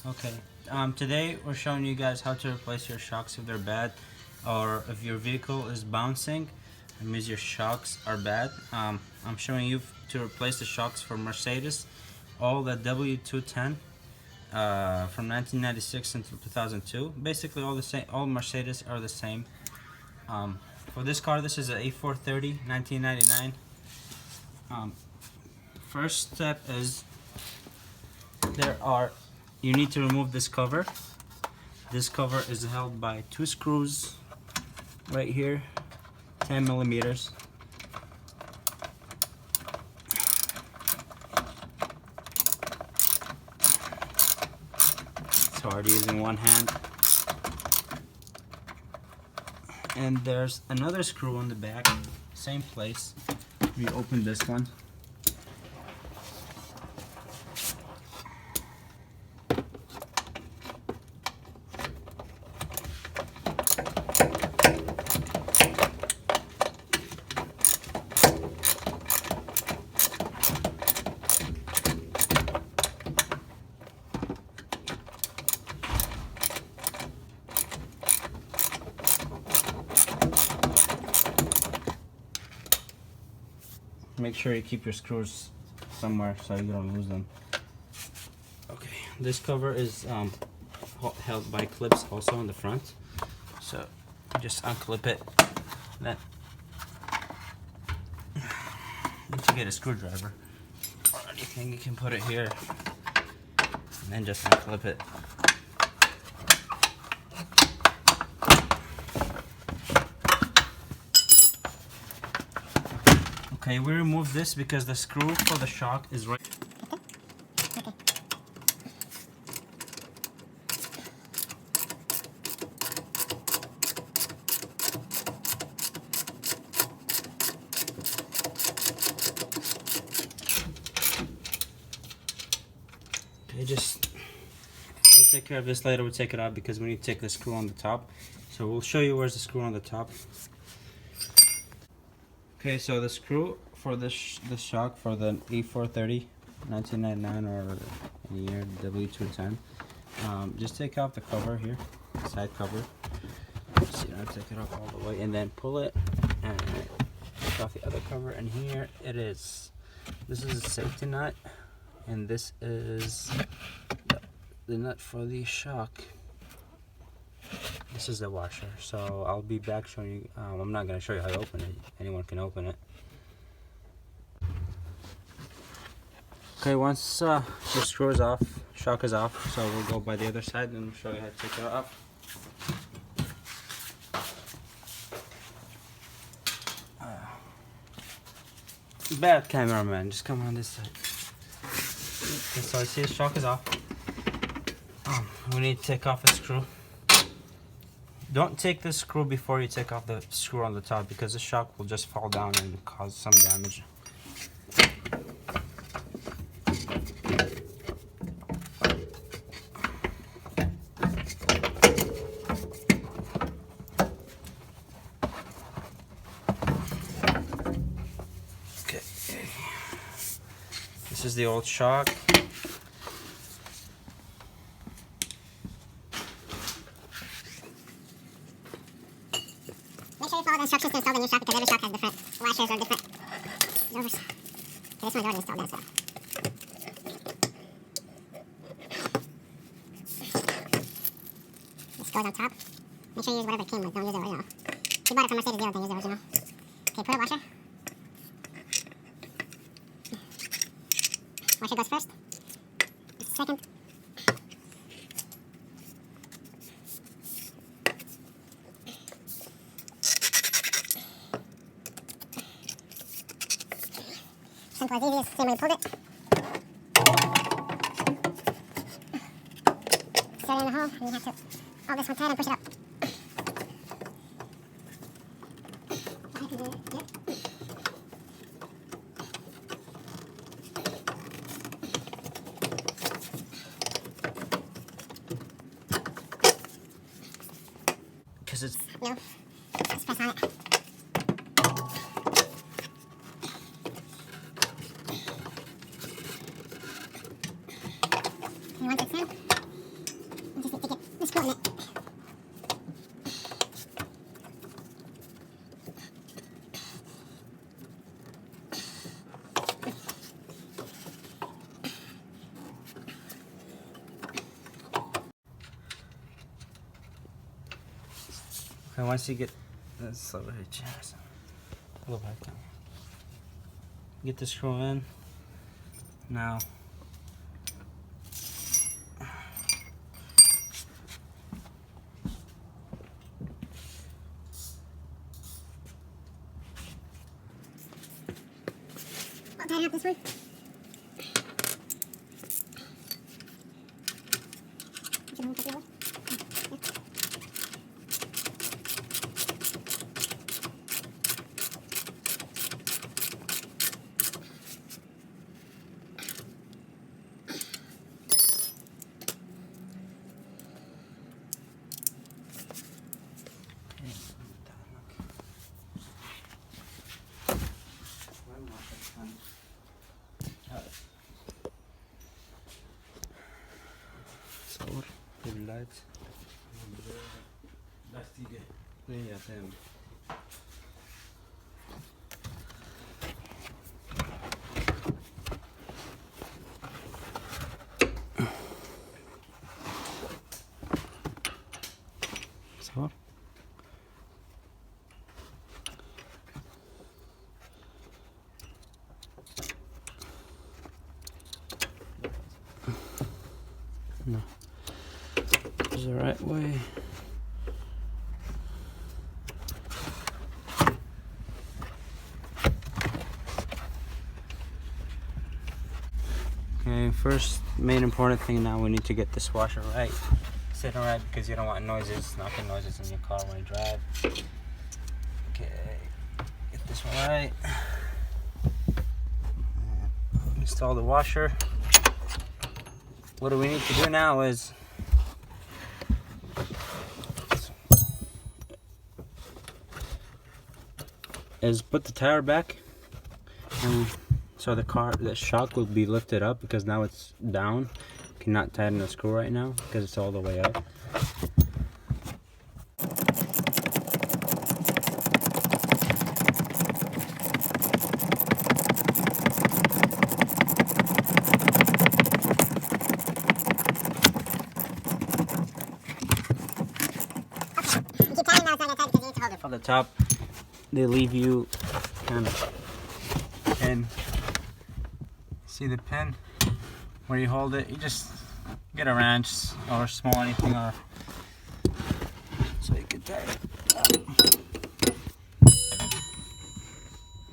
Okay, today we're showing you guys how to replace your shocks if they're bad, or if your vehicle is bouncing. It means your shocks are bad. I'm showing you to replace the shocks for Mercedes, all the W210 from 1996 until 2002. Basically, all the same. All Mercedes are the same. For this car, this is a A430 1999. First step is you need to remove this cover. This cover is held by two screws right here, 10 millimeters. It's hard using one hand. And there's another screw on the back, same place. We open this one. Make sure you keep your screws somewhere so you don't lose them. Okay, this cover is held by clips also on the front. So you just unclip it. Then you need to get a screwdriver or anything. You can put it here and then just unclip it. Okay, we removed this because the screw for the shock is right. Okay, we'll take care of this later. We'll take it out because we need to take the screw on the top. So we'll show you where's the screw on the top. Okay, so the screw for this shock for the A430 1999 or any year W210, just take off the cover here, side cover. So you don't take it off all the way, and then pull it and take off the other cover. And here it is. This is a safety nut, and this is the nut for the shock. This is the washer. So I'll be back showing you. I'm not going to show you how to open it. Anyone can open it. Okay, once your screw is off, shock is off, so we'll go by the other side and show you how to take it off. Bad cameraman, just come on this side. Okay, so I see the shock is off. We need to take off the screw. Don't take the screw before you take off the screw on the top because the shock will just fall down and cause some damage. Okay. This is the old shock. Make sure you follow the instructions to install the new shock because every shock has different washers or different doors. Okay, this one's already installed, that's good. This goes on top. Make sure you use whatever it came with, don't use the original. If you bought it from Mercedes, don't use the original. Okay, put a washer. Washer goes first. Second. Simple as easy, it's the same way you pulled it. Set it in the hole, and you have to hold this one tight and push it up. Because it's No, just press on it. And once it's in, the screw on it. Okay, once you get this over here, chest. Go back down. Get the screw in. Now I'll tighten up this one. Sabor, lights. Yeah, them. Sabor. No. This is the right way. Okay, first main important thing now, we need to get this washer right. Sitting right, because you don't want noises, knocking noises in your car when you drive. Okay, get this one right. Install the washer. What do we need to do now is put the tire back, and so the shock will be lifted up, because now it's down. Cannot tighten the screw right now because it's all the way up. On the top, they leave you kind of pin. See the pin where you hold it? You just get a wrench or small anything, or so you can tie it up.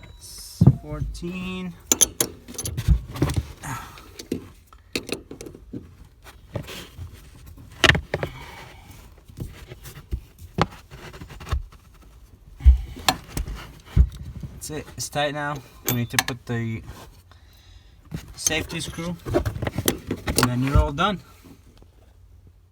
That's 14. That's it. It's tight now. We need to put the safety screw, and then you're all done.